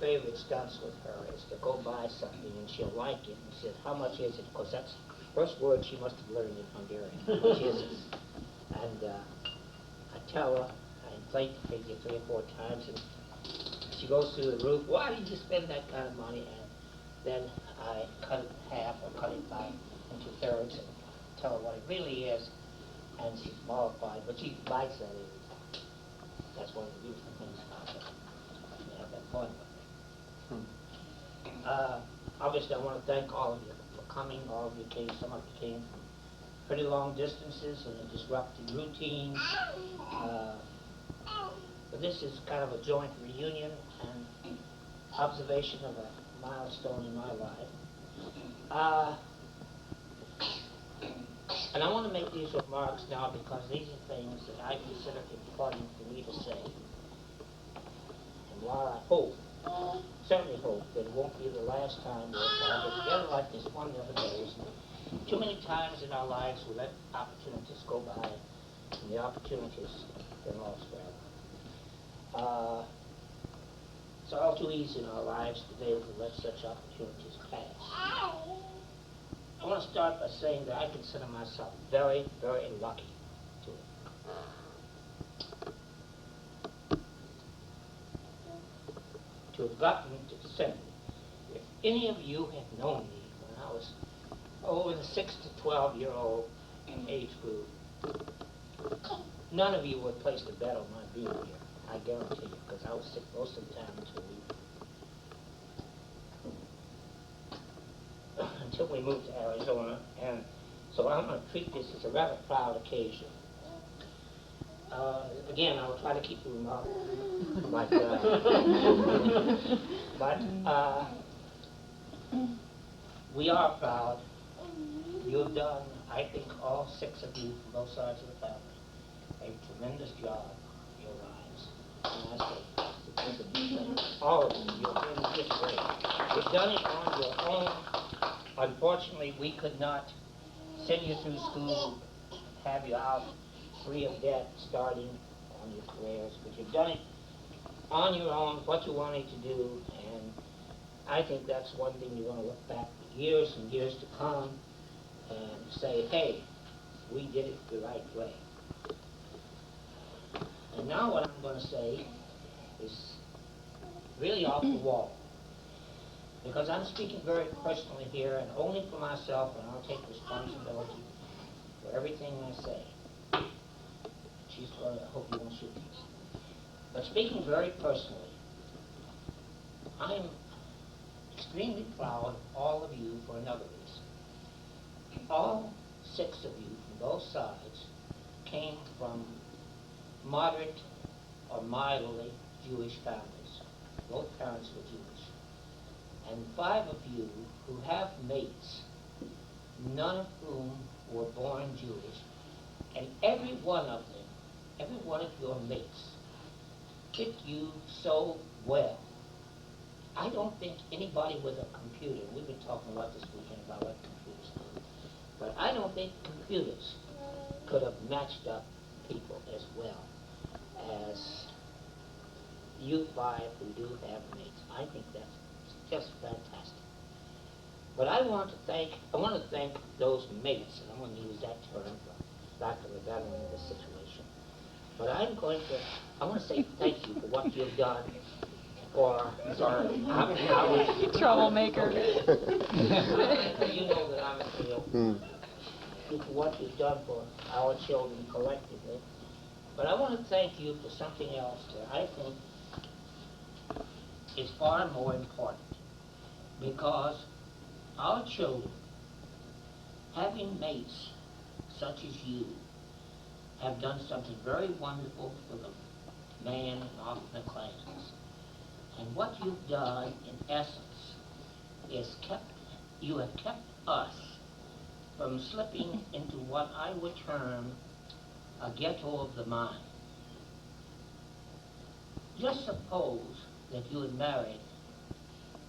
favorite stunts with her is to go buy something and she'll like it and says, how much is it? Because that's the first word she must have learned in Hungarian. How much is it? And I tell her, I inflate the figure 3 or 4 times, and she goes through the roof. Why did you spend that kind of money? And then I cut it in half or cut it by into thirds and tell her what it really is, and she's mollified, but she likes that. That's one of the beautiful things about it. You have that fun with it. Obviously, I want to thank all of you for coming. All of you came, some of you came from pretty long distances in a disrupted routine. But this is kind of a joint reunion and observation of a milestone in my life. And I want to make these remarks now because these are things that I consider important for me to say. And while I hope, certainly hope, that it won't be the last time we'll gather together like this one the other day. Too many times in our lives we let opportunities go by, and the opportunities get lost forever. It's all too easy in our lives today to let such opportunities pass. I want to start by saying that I consider myself very, very lucky to have gotten to the Senate. If any of you had known me when I was in the 6 to 12-year-old age group, none of you would have placed a bet on my being here. I guarantee you, because I was sick most of the time until we moved to Arizona, and so I'm going to treat this as a rather proud occasion. Again, I will try to keep the remark, but we are proud. You've done, I think, all 6 of you from both sides of the family, a tremendous job in your lives. And I say, all of you, you're in this way. You've done it on your own. Unfortunately, we could not send you through school, have you out free of debt, starting on your careers, but you've done it on your own, what you wanted to do, and I think that's one thing you're going to look back years and years to come and say, hey, we did it the right way. And now what I'm going to say is really off the wall, because I'm speaking very personally here and only for myself, and I'll take responsibility for everything I say. She's going to, I hope you won't shoot me. But speaking very personally, I'm extremely proud of all of you for another reason. All 6 of you from both sides came from moderate or mildly Jewish families. Both parents were Jewish. And 5 of you who have mates, none of whom were born Jewish, and every one of them, every one of your mates, fit you so well. I don't think anybody with a computer, we've been talking about this weekend about what computers do, but I don't think computers could have matched up people as well as you 5 who do have mates. I think that's just fantastic. But I want to thank those mates, and I'm going to use that term for lack of a better one in this situation. But I want to say thank you for what you've done for, sorry, troublemaker. Okay. You know that I'm a deal. For what you've done for our children collectively. But I want to thank you for something else that I think is far more important. Because our children, having mates such as you, have done something very wonderful for the man off the clans. And what you've done, in essence, is you have kept us from slipping into what I would term a ghetto of the mind. Just suppose that you had married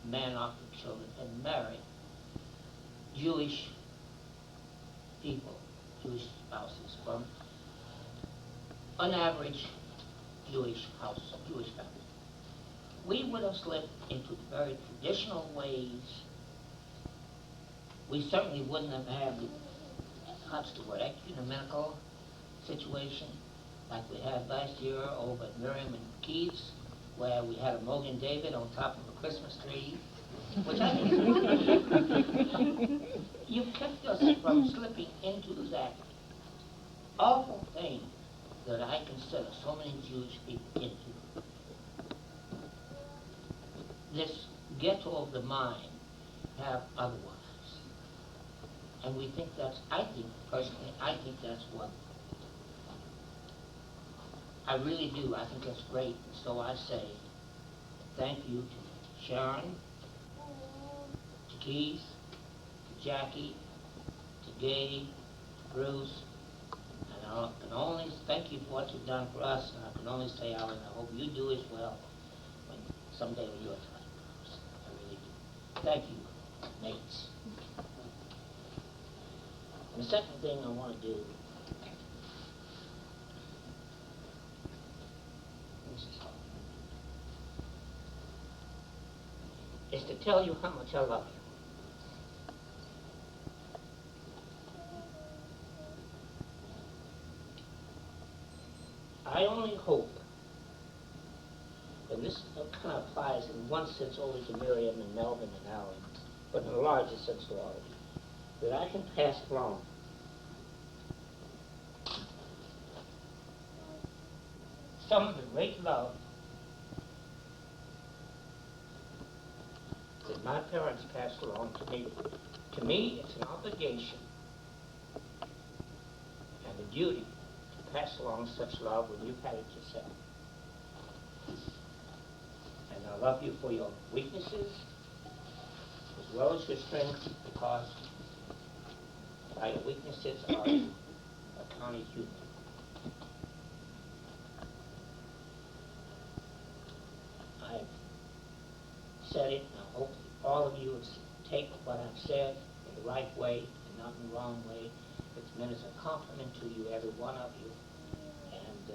man off the children and married Jewish people, Jewish spouses from an average Jewish house, Jewish family. we would have slipped into very traditional ways, we certainly wouldn't have had the, what's the word, ecumenical situation like we had last year over at Miriam and Keith's, where we had a Mogan David on top of a Christmas tree, which I think you kept us from slipping into that awful thing that I consider so many Jewish people into. This ghetto of the mind have otherwise. And we think that's, I think, personally, I think that's what, I really do, I think that's great. And so I say thank you to Sharon, to Keith, to Jackie, to Gay, to Bruce, and I can only thank you for what you've done for us, and I can only say, Alan, I hope you do as well when someday when your time comes. I really do. Thank you, mates. The second thing I want to do is to tell you how much I love you. I only hope, and this kind of applies in one sense only to Miriam and Melvin and Alan, but in a larger sense to all of you, that I can pass along some of the great love that my parents passed along to me. To me, it's an obligation and a duty to pass along such love when you've had it yourself. And I love you for your weaknesses as well as your strengths, because by your weaknesses are you accounted human. I've said it, and I hope all of you take what I've said in the right way and not in the wrong way. It's meant as a compliment to you, every one of you. And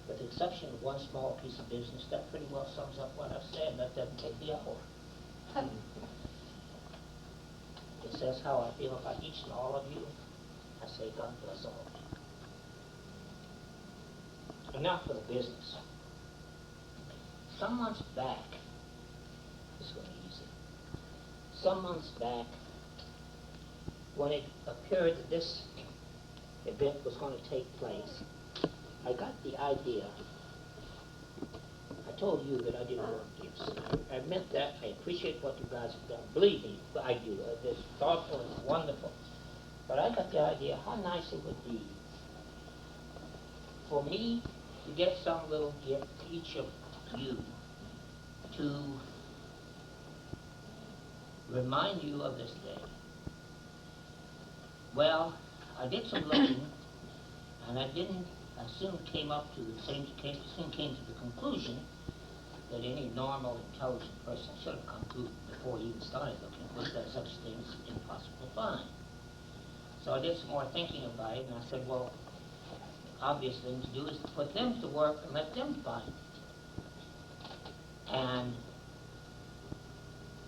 with the exception of one small piece of business, that pretty well sums up what I've said. That doesn't take the hour. It says how I feel about each and all of you. I say God bless all of you. And now for the business. Some months back, this is going to be easy. Some months back, when it appeared that this event was going to take place, I got the idea. I told you that I didn't want gifts. I meant that. I appreciate what you guys have done. Believe me, I do. It's thoughtful and wonderful. But I got the idea how nice it would be for me to get some little gift to each of you to remind you of this day. Well, I did some looking, and I soon came to the conclusion that any normal, intelligent person should have come to before he even started looking, was that such things impossible to find. So I did some more thinking about it, and I said, well, the obvious thing to do is to put them to work and let them find it. And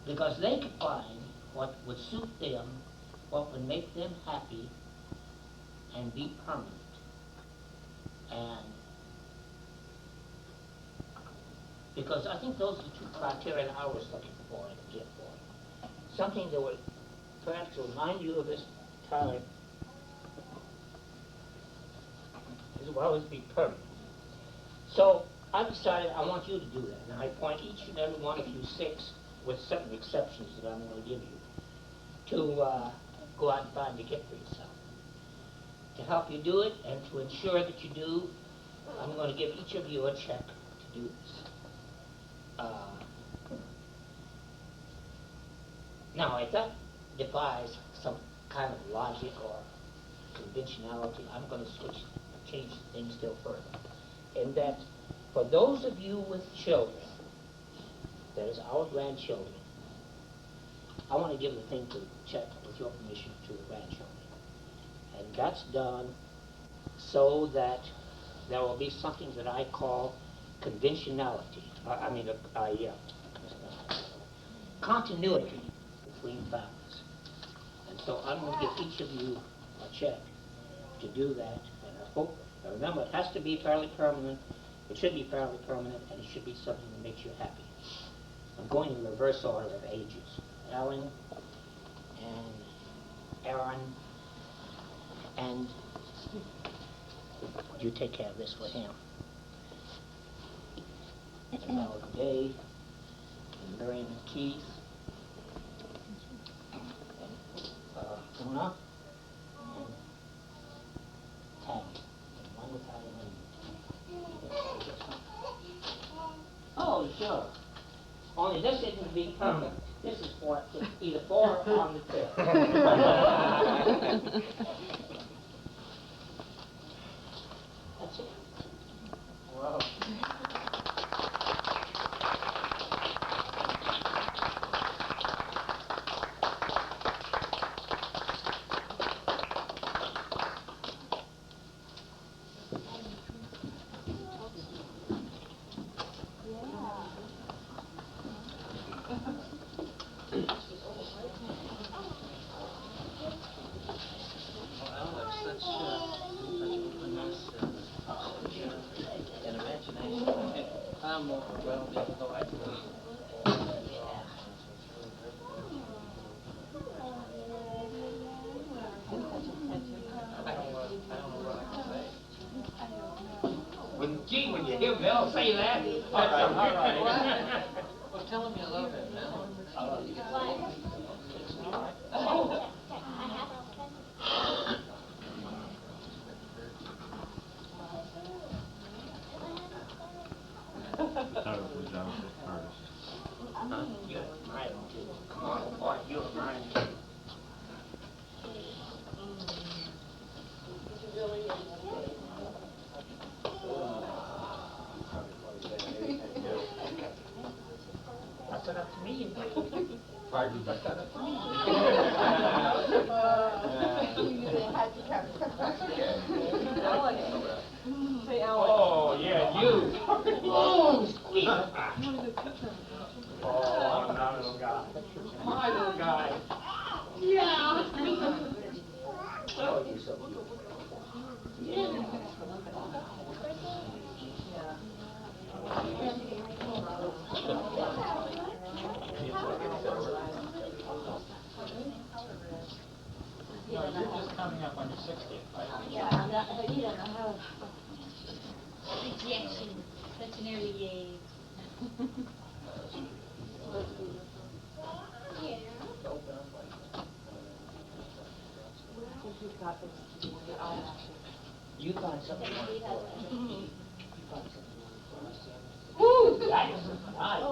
because they could find what would suit them, what would make them happy and be permanent. And because I think those are the two criteria I was looking for in a gift for. Something that would perhaps remind you of this time as well as be permanent. So I decided I want you to do that. And I appoint each and every one of you 6, with certain exceptions that I'm going to give you, to go out and find a gift for yourself. To help you do it and to ensure that you do, I'm going to give each of you a check to do this. Now, if that defies some kind of logic or conventionality, I'm going to change things still further. In that, for those of you with children, that is our grandchildren, I want to give the thing to check, with your permission, to the grandchildren. And that's done so that there will be something that I call conventionality. continuity between families. And so I'm going to give each of you a check to do that. And I hope, now remember, it has to be fairly permanent. It should be fairly permanent, and it should be something that makes you happy. I'm going in reverse order of ages. Alan and Aaron, and would you take care of this for him? And now Dave, and Miriam and Keith, and Una, and Tammy, and one without a name. Oh, sure. Only this isn't to be permanent. This is for either for or on the trip. That's it. Wow. When you hear Mel say that, all right. Well, tell him you love him, Mel. You're mine too. Come on, boy, you're mine too. That's it up to me. Pardon? That's up to me. Oh, yeah, you. Oh, squeeze. Oh, my little guy. My little guy. Yeah. Oh, you're so beautiful. Yeah. You're just coming up on your 60th, right? Rejection, such an early age. You got something for us. You got something for us. Woo! That is nice.